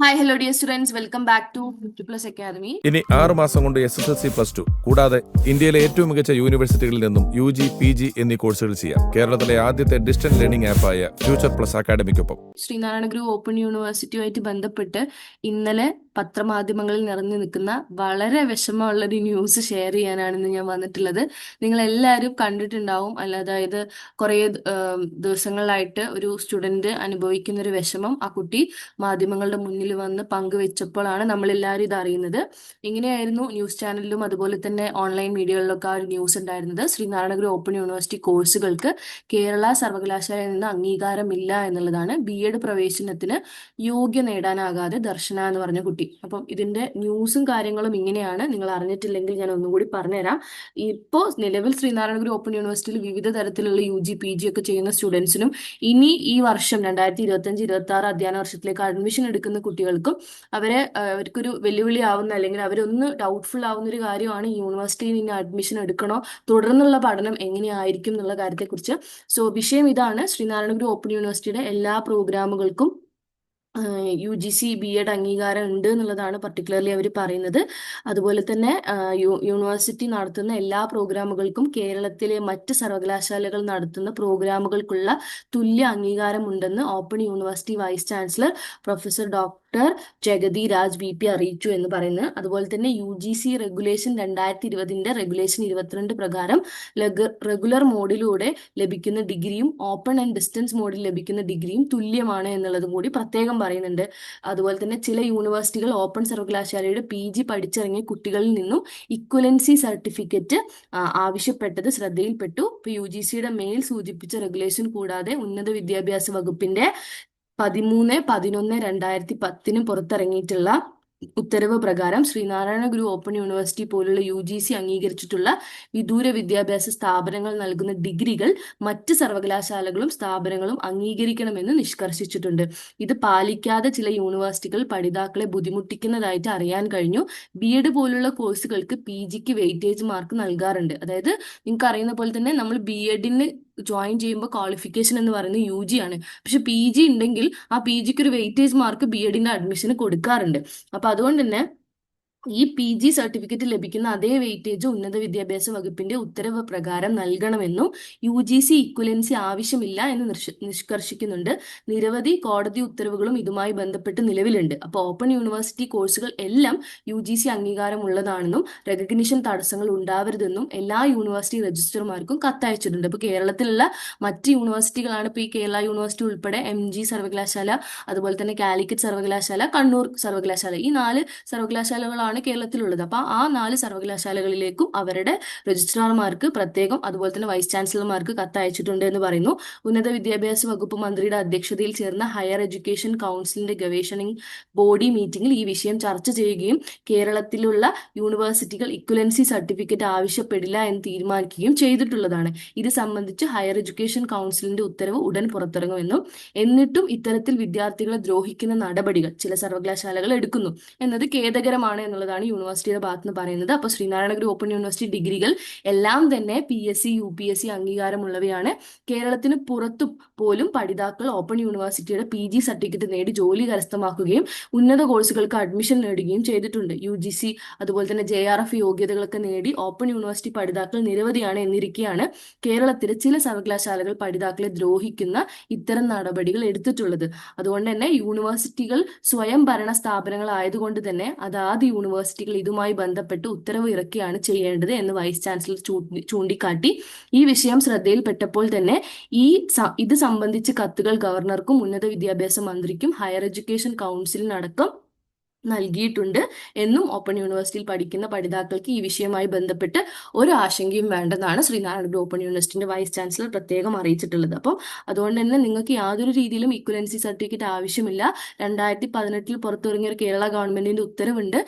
Hi hello dear students, welcome back to plus academy. ഇനി 6 മാസം കൊണ്ട് SSLC+2 കൂടാതെ ഇന്ത്യയിലെ ഏറ്റവും മികച്ച യൂണിവേഴ്സിറ്റികളിൽ നിന്നും UG PG എന്നീ കോഴ്സുകൾ ചെയ്യാം. കേരളത്തിലെ ആദ്യത്തെ ഡിസ്റ്റൻസ് ലേണിംഗ് ആപ്പായ ഫ്യൂച്ചർ പ്ലസ് അക്കാഡമിക്കൊപ്പം ശ്രീനാരായണ ഗുരു ഓപ്പൺ യൂണിവേഴ്സിറ്റിയുമായിട്ട് ബന്ധപ്പെട്ട് ഇന്നലെ പത്രമാധ്യമങ്ങളിൽ നിറഞ്ഞു നിൽക്കുന്ന വളരെ വിഷമമുള്ളൊരു ന്യൂസ് ഷെയർ ചെയ്യാനാണ് ഞാൻ വന്നിട്ടുള്ളത്. നിങ്ങൾ എല്ലാവരും കണ്ടിട്ടുണ്ടാവും. അതായത് കുറേ ദിവസങ്ങളായിട്ട് ഒരു സ്റ്റുഡൻറ് അനുഭവിക്കുന്ന ഒരു വിഷമം ആ കുട്ടി മാധ്യമങ്ങളുടെ മുന്നിൽ വന്ന് പങ്കുവെച്ചപ്പോഴാണ് നമ്മളെല്ലാവരും ഇത് അറിയുന്നത്. ഇങ്ങനെയായിരുന്നു ന്യൂസ് ചാനലിലും അതുപോലെ തന്നെ ഓൺലൈൻ മീഡിയകളിലൊക്കെ ആ ഒരു ന്യൂസ് ഉണ്ടായിരുന്നത്. ശ്രീനാരായണ ഗുരു ഓപ്പൺ യൂണിവേഴ്സിറ്റി കോഴ്സുകൾക്ക് കേരള സർവകലാശാലയിൽ നിന്ന് അംഗീകാരമില്ല എന്നുള്ളതാണ്. BEd പ്രവേശനത്തിന് യോഗ്യ നേടാനാകാതെ ദർശന എന്ന് പറഞ്ഞ കുട്ടി. അപ്പം ഇതിന്റെ ന്യൂസും കാര്യങ്ങളും ഇങ്ങനെയാണ്. നിങ്ങൾ അറിഞ്ഞിട്ടില്ലെങ്കിൽ ഞാൻ ഒന്നും കൂടി പറഞ്ഞുതരാം. ഇപ്പോൾ നിലവിൽ ശ്രീനാരായണ ഗുരു ഓപ്പൺ യൂണിവേഴ്സിറ്റിയിൽ വിവിധ തരത്തിലുള്ള UG PG ഒക്കെ ചെയ്യുന്ന സ്റ്റുഡൻസിനും ഇനി ഈ വർഷം 2025-26 അധ്യയന വർഷത്തിലേക്ക് അഡ്മിഷൻ എടുക്കുന്ന കുട്ടികൾക്കും അവർക്കൊരു വെല്ലുവിളി ആവുന്ന അല്ലെങ്കിൽ അവരൊന്ന് ഡൗട്ട്ഫുൾ ആവുന്ന ഒരു കാര്യമാണ് ഈ യൂണിവേഴ്സിറ്റിയിൽ ഇനി അഡ്മിഷൻ എടുക്കണോ, തുടർന്നുള്ള പഠനം എങ്ങനെയായിരിക്കും എന്നുള്ള കാര്യത്തെക്കുറിച്ച്. സോ വിഷയം ഇതാണ്: ശ്രീനാരായണ ഗുരു ഓപ്പൺ യൂണിവേഴ്സിറ്റിയുടെ എല്ലാ പ്രോഗ്രാമുകൾക്കും UGC BEd അംഗീകാരം ഉണ്ട് എന്നുള്ളതാണ് പർട്ടിക്കുലർലി അവർ പറയുന്നത്. അതുപോലെ തന്നെ യൂണിവേഴ്സിറ്റി നടത്തുന്ന എല്ലാ പ്രോഗ്രാമുകൾക്കും കേരളത്തിലെ മറ്റ് സർവകലാശാലകൾ നടത്തുന്ന പ്രോഗ്രാമുകൾക്കുള്ള തുല്യ അംഗീകാരമുണ്ടെന്ന് open university vice chancellor professor doctor Jagathi Raj VP അറിയിച്ചു എന്ന് പറയുന്നത്. അതുപോലെ തന്നെ UGC റെഗുലേഷൻ 2020 റെഗുലേഷൻ 22 പ്രകാരം റെഗുലർ മോഡിലൂടെ ലഭിക്കുന്ന ഡിഗ്രിയും ഓപ്പൺ ആൻഡ് ഡിസ്റ്റൻസ് മോഡിൽ ലഭിക്കുന്ന ഡിഗ്രിയും തുല്യമാണ് എന്നുള്ളതും കൂടി പ്രത്യേകം പറയുന്നുണ്ട്. അതുപോലെ തന്നെ ചില യൂണിവേഴ്സിറ്റികൾ ഓപ്പൺ സർവകലാശാലയുടെ PG പഠിച്ചിറങ്ങിയ കുട്ടികളിൽ നിന്നും ഇക്വലൻസി സർട്ടിഫിക്കറ്റ് ആവശ്യപ്പെട്ടത് ശ്രദ്ധയിൽപ്പെട്ടു. ഇപ്പൊ UGCയുടെ മേൽ സൂചിപ്പിച്ച റെഗുലേഷൻ കൂടാതെ ഉന്നത വിദ്യാഭ്യാസ വകുപ്പിന്റെ 13/11/2010 പുറത്തിറങ്ങിയിട്ടുള്ള ഉത്തരവ് പ്രകാരം ശ്രീനാരായണ ഗുരു ഓപ്പൺ യൂണിവേഴ്സിറ്റി പോലുള്ള UGC അംഗീകരിച്ചിട്ടുള്ള വിദൂര വിദ്യാഭ്യാസ സ്ഥാപനങ്ങൾ നൽകുന്ന ഡിഗ്രികൾ മറ്റ് സർവകലാശാലകളും സ്ഥാപനങ്ങളും അംഗീകരിക്കണമെന്ന് നിഷ്കർഷിച്ചിട്ടുണ്ട്. ഇത് പാലിക്കാതെ ചില യൂണിവേഴ്സിറ്റികൾ പഠിതാക്കളെ ബുദ്ധിമുട്ടിക്കുന്നതായിട്ട് അറിയാൻ കഴിഞ്ഞു. BEd പോലുള്ള കോഴ്സുകൾക്ക് PGക്ക് വെയിറ്റേജ് മാർക്ക് നൽകാറുണ്ട്. അതായത് നിങ്ങൾക്ക് അറിയുന്ന പോലെ തന്നെ നമ്മൾ BEdന് ജോയിൻ ചെയ്യുമ്പോൾ ക്വാളിഫിക്കേഷൻ എന്ന് പറയുന്നത് UG ആണ്. പക്ഷെ PG ഉണ്ടെങ്കിൽ ആ PGക്ക് ഒരു വെയിറ്റേജ് മാർക്ക് BEdന്റെ അഡ്മിഷന് കൊടുക്കാറുണ്ട്. അപ്പൊ അതുകൊണ്ട് തന്നെ ഈ PG സർട്ടിഫിക്കറ്റ് ലഭിക്കുന്ന അതേ വെയിറ്റേജ് ഉന്നത വിദ്യാഭ്യാസ വകുപ്പിന്റെ ഉത്തരവ് പ്രകാരം നൽകണമെന്നും UGC ഇക്വലൻസി ആവശ്യമില്ല എന്ന് നിഷ്കർഷിക്കുന്നുണ്ട്. നിരവധി കോടതി ഉത്തരവുകളും ഇതുമായി ബന്ധപ്പെട്ട് നിലവിലുണ്ട്. അപ്പോൾ ഓപ്പൺ യൂണിവേഴ്സിറ്റി കോഴ്സുകൾ എല്ലാം UGC അംഗീകാരം ഉള്ളതാണെന്നും റെക്കഗ്നിഷൻ തടസ്സങ്ങൾ ഉണ്ടാവരുതെന്നും എല്ലാ യൂണിവേഴ്സിറ്റി രജിസ്ട്രാർമാർക്കും കത്തയച്ചിട്ടുണ്ട്. ഇപ്പോൾ കേരളത്തിലുള്ള മറ്റ് യൂണിവേഴ്സിറ്റികളാണ് ഇപ്പോൾ ഈ കേരള യൂണിവേഴ്സിറ്റി ഉൾപ്പെടെ MG സർവകലാശാല, അതുപോലെ തന്നെ കാലിക്കറ്റ് സർവകലാശാല, കണ്ണൂർ സർവകലാശാല, ഈ 4 സർവകലാശാലകളാണ് കേരളത്തിലുള്ളത്. അപ്പൊ ആ 4 സർവകലാശാലകളിലേക്കും അവരുടെ രജിസ്ട്രാർമാർക്ക് പ്രത്യേകം അതുപോലെ തന്നെ വൈസ് ചാൻസലർമാർക്ക് കത്തയച്ചിട്ടുണ്ട് എന്ന് പറയുന്നു. ഉന്നത വിദ്യാഭ്യാസ വകുപ്പ് മന്ത്രിയുടെ അധ്യക്ഷതയിൽ ചേർന്ന ഹയർ എഡ്യൂക്കേഷൻ കൗൺസിലിന്റെ ഗവേഷണ ബോഡി മീറ്റിംഗിൽ ഈ വിഷയം ചർച്ച ചെയ്യുകയും കേരളത്തിലുള്ള യൂണിവേഴ്സിറ്റികൾ ഇക്വലൻസി സർട്ടിഫിക്കറ്റ് ആവശ്യപ്പെടില്ല എന്ന് തീരുമാനിക്കുകയും ചെയ്തിട്ടുള്ളതാണ്. ഇത് സംബന്ധിച്ച് ഹയർ എഡ്യൂക്കേഷൻ കൗൺസിലിന്റെ ഉത്തരവ് ഉടൻ പുറത്തിറങ്ങുമെന്നും എന്നിട്ടും ഇത്തരത്തിൽ വിദ്യാർത്ഥികളെ ദ്രോഹിക്കുന്ന നടപടികൾ ചില സർവകലാശാലകൾ എടുക്കുന്നു എന്നത് ഖേദകരമാണ് എന്നുള്ളതാണ് യൂണിവേഴ്സിറ്റിയുടെ ഭാഗത്ത് നിന്ന് പറയുന്നത്. അപ്പോൾ ശ്രീനാരായണ ഗുരു ഓപ്പൺ യൂണിവേഴ്സിറ്റി ഡിഗ്രികൾ എല്ലാം തന്നെ PSC UPSC അംഗീകാരമുള്ളവയാണ്. കേരളത്തിന് പുറത്തു പോലും പഠിതാക്കൾ ഓപ്പൺ യൂണിവേഴ്സിറ്റിയുടെ PG സർട്ടിഫിക്കറ്റ് നേടി ജോലി കരസ്ഥമാക്കുകയും ഉന്നത കോഴ്സുകൾക്ക് അഡ്മിഷൻ നേടുകയും ചെയ്തിട്ടുണ്ട്. UGC അതുപോലെ തന്നെ JRF യോഗ്യതകളൊക്കെ നേടി ഓപ്പൺ യൂണിവേഴ്സിറ്റി പഠിതാക്കൾ നിരവധിയാണ് എന്നിരിക്കെയാണ് കേരളത്തിലെ ചില സർവകലാശാലകൾ പഠിതാക്കളെ ദ്രോഹിക്കുന്ന ഇത്തരം നടപടികൾ എടുത്തിട്ടുള്ളത്. അതുകൊണ്ട് തന്നെ യൂണിവേഴ്സിറ്റികൾ സ്വയം ഭരണ സ്ഥാപനങ്ങളായതുകൊണ്ട് തന്നെ അതാത് യൂണിവേഴ്സിറ്റികൾ ഇതുമായി ബന്ധപ്പെട്ട് ഉത്തരവ് ഇറക്കുകയാണ് ചെയ്യേണ്ടത് എന്ന് വൈസ് ചാൻസലർ ചൂണ്ടിക്കാട്ടി. ഈ വിഷയം ശ്രദ്ധയിൽപ്പെട്ടപ്പോൾ തന്നെ ഇത് സംബന്ധിച്ച് കത്തുകൾ ഗവർണർക്കും ഉന്നത വിദ്യാഭ്യാസ മന്ത്രിക്കും ഹയർ എഡ്യൂക്കേഷൻ കൗൺസിലിനടക്കം നൽകിയിട്ടുണ്ട് എന്നും ഓപ്പൺ യൂണിവേഴ്സിറ്റിയിൽ പഠിക്കുന്ന പഠിതാക്കൾക്ക് ഈ വിഷയവുമായി ബന്ധപ്പെട്ട് ഒരു ആശങ്കയും വേണ്ടെന്നാണ് Sreenarayana Guru open യൂണിവേഴ്സിറ്റിന്റെ vice chancellor പ്രത്യേകം അറിയിച്ചിട്ടുള്ളത്. അപ്പം അതുകൊണ്ട് തന്നെ നിങ്ങൾക്ക് യാതൊരു രീതിയിലും ഇക്വലൻസി സർട്ടിഫിക്കറ്റ് ആവശ്യമില്ല. 2018 പുറത്തിറങ്ങിയ ഒരു കേരള ഗവൺമെന്റിന്റെ ഉത്തരവുണ്ട്.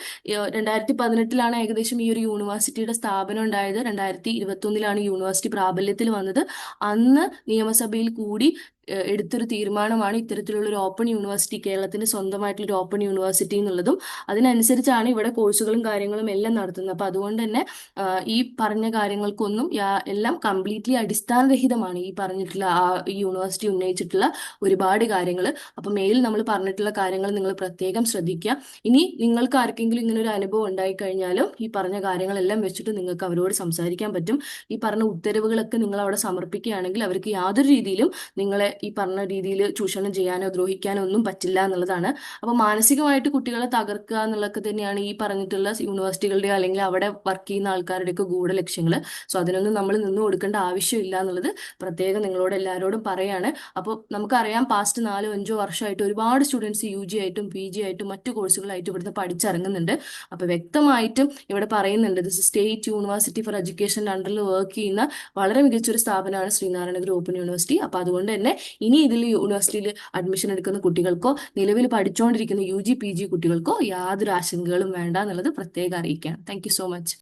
2018 ഏകദേശം ഈ ഒരു യൂണിവേഴ്സിറ്റിയുടെ സ്ഥാപനം ഉണ്ടായത്. 2021 യൂണിവേഴ്സിറ്റി പ്രാബല്യത്തിൽ വന്നത്. അന്ന് നിയമസഭയിൽ കൂടി എടുത്തൊരു തീരുമാനമാണ് ഇത്തരത്തിലുള്ള ഒരു ഓപ്പൺ യൂണിവേഴ്സിറ്റി, കേരളത്തിന് സ്വന്തമായിട്ടുള്ള ഒരു ഓപ്പൺ യൂണിവേഴ്സിറ്റി എന്നുള്ളതും. അതിനനുസരിച്ചാണ് ഇവിടെ കോഴ്സുകളും കാര്യങ്ങളും എല്ലാം നടത്തുന്നത്. അപ്പൊ അതുകൊണ്ട് തന്നെ ഈ പറഞ്ഞ കാര്യങ്ങൾക്കൊന്നും എല്ലാം കംപ്ലീറ്റ്ലി അടിസ്ഥാനരഹിതമാണ് ഈ പറഞ്ഞിട്ടുള്ള ഈ യൂണിവേഴ്സിറ്റി ഉന്നയിച്ചിട്ടുള്ള ഒരുപാട് കാര്യങ്ങൾ. അപ്പൊ മേലിൽ നമ്മൾ പറഞ്ഞിട്ടുള്ള കാര്യങ്ങൾ നിങ്ങൾ പ്രത്യേകം ശ്രദ്ധിക്കുക. ഇനി നിങ്ങൾക്ക് ആർക്കെങ്കിലും ഇങ്ങനെ ഒരു അനുഭവം ഉണ്ടായി കഴിഞ്ഞാലും ഈ പറഞ്ഞ കാര്യങ്ങളെല്ലാം വെച്ചിട്ട് നിങ്ങൾക്ക് അവരോട് സംസാരിക്കാൻ പറ്റും. ഈ പറഞ്ഞ ഉത്തരവുകളൊക്കെ നിങ്ങൾ അവിടെ സമർപ്പിക്കുകയാണെങ്കിൽ അവർക്ക് യാതൊരു രീതിയിലും നിങ്ങളെ ഈ പറഞ്ഞ രീതിയിൽ ചൂഷണം ചെയ്യാനോ ദ്രോഹിക്കാനോ ഒന്നും പറ്റില്ല എന്നുള്ളതാണ്. അപ്പൊ മാനസികമായിട്ട് കുട്ടികളെ തകർക്കുക എന്നുള്ളതൊക്കെ തന്നെയാണ് ഈ പറഞ്ഞിട്ടുള്ള യൂണിവേഴ്സിറ്റികളുടെ അല്ലെങ്കിൽ അവിടെ വർക്ക് ചെയ്യുന്ന ആൾക്കാരുടെയൊക്കെ ഗൂഢ ലക്ഷ്യങ്ങൾ. സോ അതിനൊന്നും നമ്മൾ നിന്ന് കൊടുക്കേണ്ട ആവശ്യമില്ല എന്നുള്ളത് പ്രത്യേകം നിങ്ങളോട് എല്ലാവരോടും പറയാണ്. അപ്പോൾ നമുക്കറിയാം പാസ്റ്റ് 4-5 വർഷമായിട്ട് ഒരുപാട് സ്റ്റുഡൻസ് UG ആയിട്ടും PG ആയിട്ടും മറ്റു കോഴ്സുകളായിട്ടും ഇവിടുന്ന് പഠിച്ചിറങ്ങുന്നുണ്ട്. അപ്പൊ വ്യക്തമായിട്ടും ഇവിടെ പറയുന്നുണ്ട്, this state university for education അണ്ടറിൽ വർക്ക് ചെയ്യുന്ന വളരെ മികച്ചൊരു സ്ഥാപനമാണ് ശ്രീനാരായണ ഗുരു ഓപ്പൺ യൂണിവേഴ്സിറ്റി. അപ്പൊ അതുകൊണ്ട് തന്നെ ഇനി ഇതിൽ യൂണിവേഴ്സിറ്റിയിൽ അഡ്മിഷൻ എടുക്കുന്ന കുട്ടികൾക്കോ നിലവിൽ പഠിച്ചുകൊണ്ടിരിക്കുന്ന UG PG കുട്ടികൾക്കോ യാതൊരു ആശങ്കകളും വേണ്ട എന്നുള്ളത് പ്രത്യേകം അറിയിക്കുകയാണ്. Thank you so much.